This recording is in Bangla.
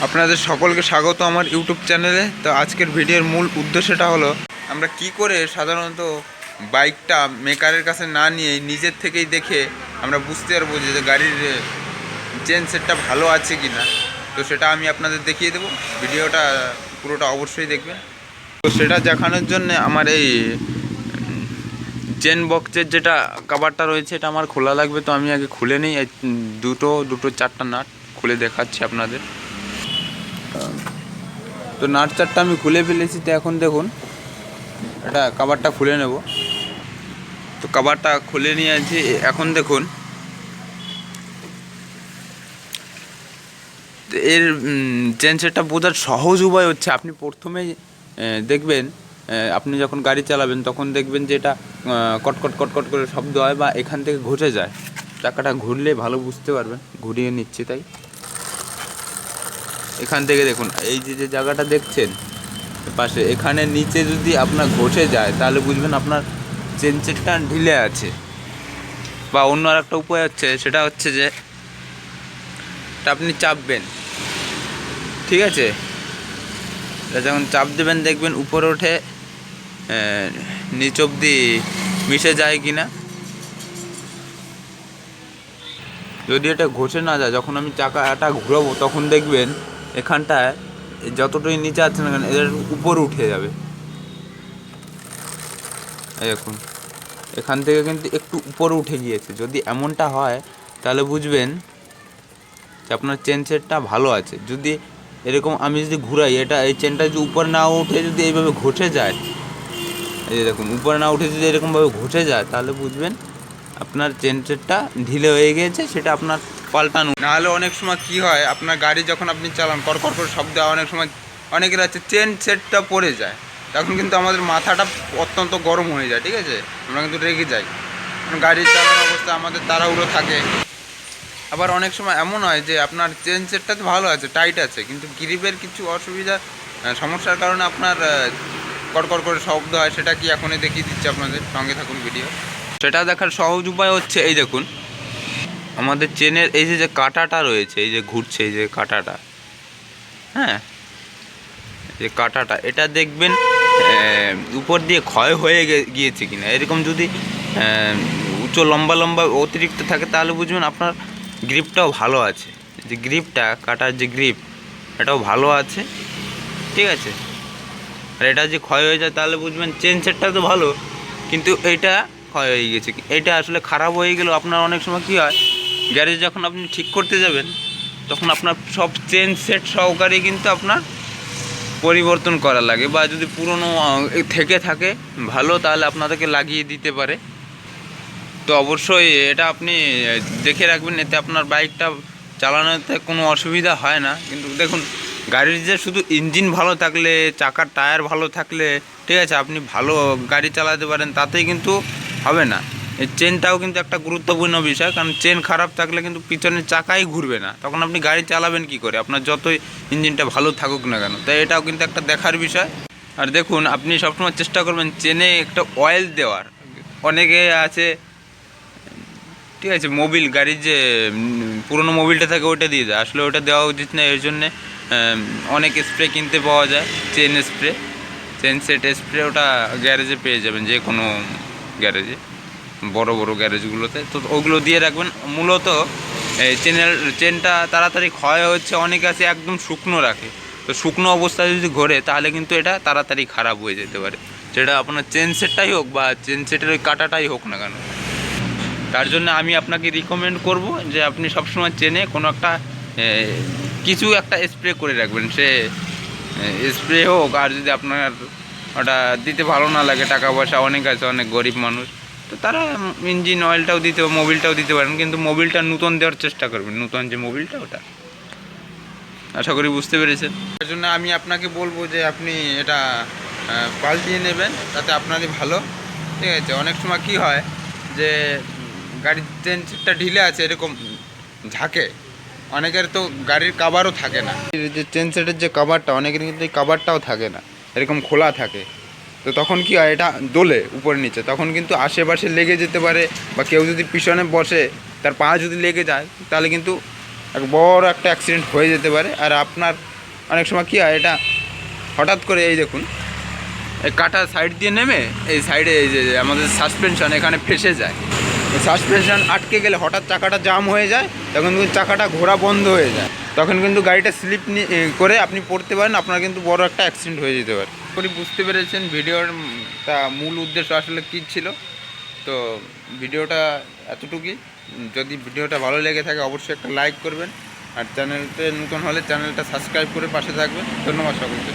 আপনাদের সকলকে স্বাগত আমার ইউটিউব চ্যানেলে। তো আজকের ভিডিওর মূল উদ্দেশ্যটা হলো আমরা কি করে সাধারণত বাইকটা মেকারের কাছে না নিয়ে নিজের থেকেই দেখে আমরা বুঝতে পারবো যে গাড়ির চেন সেটটা ভালো আছে কি না। তো সেটা আমি আপনাদের দেখিয়ে দেবো, ভিডিওটা পুরোটা অবশ্যই দেখবেন। তো সেটা দেখানোর জন্য আমার এই চেন বক্সের যেটা কভারটা রয়েছে এটা আমার খোলা লাগবে। তো আমি আগে খুলে নিই, এই দুটো চারটা নাট খুলে দেখাচ্ছি আপনাদের। তো নাট চারটা আমি খুলে ফেলেছি। তো এখন দেখুন এটা কভারটা খুলে নেব। তো কভারটা খুলে নিয়েছি। এখন দেখুন এর চেন সেটটা বোঝার সহজ উপায় হচ্ছে আপনি প্রথমে দেখবেন, আপনি যখন গাড়ি চালাবেন তখন দেখবেন যে এটা কটকট কটকট করে শব্দ হয় বা এখান থেকে ঘষে যায়। চাকাটা ঘুরলে ভালো বুঝতে পারবেন। ঘুরিয়ে নিচ্ছি তাই এখান থেকে দেখুন এই যে জায়গাটা দেখছেন পাশে, এখানে নিচে যদি আপনার ঘষে যায় তাহলে বুঝবেন আপনার চেন সেটটা ঢিলে আছে। বা অন্য আর একটা উপায় হচ্ছে, সেটা হচ্ছে যে আপনি চাপবেন, ঠিক আছে, যখন চাপ দেবেন দেখবেন উপরে ওঠে নিচ অবধি মিশে যায় কি না। যদি এটা ঘষে না যায়, যখন আমি চাকাটা ঘুরাবো তখন দেখবেন এখানটায় যতটুকু নিচে আছে না কেন এর উপর উঠে যাবে। দেখুন এখান থেকে কিন্তু একটু উপরে উঠে গিয়েছে। যদি এমনটা হয় তাহলে বুঝবেন যে আপনার চেন সেটটা ভালো আছে। যদি এরকম আমি যদি ঘুরাই, এটা এই চেনটা যদি উপরে না উঠে যদি এইভাবে ঘষে যায়, এই দেখুন উপরে না উঠে যদি এরকমভাবে ঘষে যায় তাহলে বুঝবেন আপনার চেন সেটটা ঢিলে হয়ে গিয়েছে, সেটা আপনার পাল্টানো। নাহলে অনেক সময় কি হয়, আপনার গাড়ি যখন আপনি চালান কড়কড় করে শব্দ, অনেক সময় অনেকের আছে চেন সেটটা পড়ে যায়, তখন কিন্তু আমাদের মাথাটা অত্যন্ত গরম হয়ে যায়, ঠিক আছে, আমরা কিন্তু রেগে যাই। গাড়ি চালানো অবস্থায় আমাদের তাড়াহুড়ো থাকে। আবার অনেক সময় এমন হয় যে আপনার চেন সেটটা তো ভালো আছে, টাইট আছে, কিন্তু গ্রিপের কিছু অসুবিধা সমস্যার কারণে আপনার কড়কড় করে শব্দ হয়। সেটা কি এখনই দেখিয়ে দিচ্ছি আপনাদের, সঙ্গে থাকুন ভিডিও। সেটা দেখার সহজ উপায় হচ্ছে এই দেখুন আমাদের চেনের এই যে কাঁটাটা রয়েছে, এই যে ঘুরছে এই যে কাঁটাটা, হ্যাঁ যে কাঁটাটা, এটা দেখবেন উপর দিয়ে ক্ষয় হয়ে গিয়েছে কিনা। এরকম যদি উঁচু লম্বা লম্বা অতিরিক্ত থাকে তাহলে বুঝবেন আপনার গ্রিপটাও ভালো আছে, যে গ্রিপটা কাটার যে গ্রিপ এটাও ভালো আছে, ঠিক আছে। আর এটা যে ক্ষয় হয়ে যায় তাহলে বুঝবেন চেন সেটটা তো ভালো কিন্তু এইটা ক্ষয় হয়ে গেছে। এটা আসলে খারাপ হয়ে গেলেও আপনার অনেক সময় কী হয়, গ্যারেজ যখন আপনি ঠিক করতে যাবেন তখন আপনার সব চেন সেট সহকারে কিন্তু আপনার পরিবর্তন করা লাগে। বা যদি পুরনো থেকে থাকে ভালো তাহলে আপনাদেরকে লাগিয়ে দিতে পারে। তো অবশ্যই এটা আপনি দেখে রাখবেন, এতে আপনার বাইকটা চালানোতে কোনো অসুবিধা হয় না। কিন্তু দেখুন গাড়ির যে শুধু ইঞ্জিন ভালো থাকলে, চাকার টায়ার ভালো থাকলে, ঠিক আছে, আপনি ভালো গাড়ি চালাতে পারেন, তাতেই কিন্তু হবে না। এই চেনটাও কিন্তু একটা গুরুত্বপূর্ণ বিষয়, কারণ চেন খারাপ থাকলে কিন্তু পিছনের চাকাই ঘুরবে না, তখন আপনি গাড়ি চালাবেন কি করে, আপনার যতই ইঞ্জিনটা ভালো থাকুক না কেন। তাই এটাও কিন্তু একটা দেখার বিষয়। আর দেখুন আপনি সবসময় চেষ্টা করবেন চেনে একটা অয়েল দেওয়ার। অনেকে আছে, ঠিক আছে, মোবিল গাড়ির যে পুরনো মোবিলটা থাকে ওটা দিয়ে দেয়, আসলে ওটা দেওয়া উচিত না। এর জন্যে অনেক স্প্রে কিনতে পাওয়া যায়, chain spray, chain set spray, ওটা গ্যারেজে পেয়ে যাবেন, যে কোনো গ্যারেজে, বড় বড় গ্যারেজগুলোতে। তো ওগুলো দিয়ে রাখবেন। মূলত চেনটা তাড়াতাড়ি ক্ষয় হচ্ছে, অনেকে আছে একদম শুকনো রাখে। তো শুকনো অবস্থায় যদি ঘোরে তাহলে কিন্তু এটা তাড়াতাড়ি খারাপ হয়ে যেতে পারে, সেটা আপনার চেন সেটটাই হোক বা চেন সেটের ওই কাঁটাটাই হোক না কেন। তার জন্য আমি আপনাকে রিকমেন্ড করব যে আপনি সবসময় চেনে কোনো একটা কিছু একটা স্প্রে করে রাখবেন। সে স্প্রে হোক, আর যদি আপনার ওটা দিতে ভালো না লাগে, টাকা পয়সা অনেক আছে, অনেক গরিব মানুষ, তো তারা ইঞ্জিন অয়েলটাও দিতে, মোবিলটাও দিতে পারেন, কিন্তু মোবিলটা নতুন দেওয়ার চেষ্টা করবেন, নতুন যে মোবিলটা ওটা। আশা করি বুঝতে পেরেছেন। তার জন্য আমি আপনাকে বলবো যে আপনি এটা পাল্টিয়ে নেবেন, তাতে আপনারই ভালো, ঠিক আছে। অনেক সময় কী হয় যে গাড়ির চেন সেটটা ঢিলে আছে এরকম ঝাঁকে, অনেকের তো গাড়ির কাভারও থাকে না, যে চেন সেটের যে কাভারটা, অনেকের কিন্তু এই কাভারটাও থাকে না, এরকম খোলা থাকে। তো তখন কি হয়, এটা দোলে উপরে নিচে, তখন কিন্তু আশেপাশে লেগে যেতে পারে, বা কেউ যদি পিছনে বসে তার পা যদি লেগে যায় তাহলে কিন্তু এক বড় একটা অ্যাক্সিডেন্ট হয়ে যেতে পারে। আর আপনার অনেক সময় কী হয়, এটা হঠাৎ করে এই দেখুন এই কাটা সাইড দিয়ে নেমে এই সাইডে এই যে আমাদের সাসপেনশন এখানে ফেসে যায়। সাসপেনশন আটকে গেলে হঠাৎ চাকাটা জাম হয়ে যায়, তখন কিন্তু চাকাটা ঘোরা বন্ধ হয়ে যায়, তখন কিন্তু গাড়িটা স্লিপ করে আপনি পড়তে পারেন, আপনার কিন্তু বড় একটা অ্যাক্সিডেন্ট হয়ে যেতে পারে। আপনি বুঝতে পেরেছেন ভিডিওটা মূল উদ্দেশ্য আসলে কী ছিল। তো ভিডিওটা এতটুকুই। যদি ভিডিওটা ভালো লেগে থাকে অবশ্যই একটা লাইক করবেন, আর চ্যানেলটা নতুন হলে চ্যানেলটা সাবস্ক্রাইব করে পাশে থাকবেন। ধন্যবাদ সকলকে।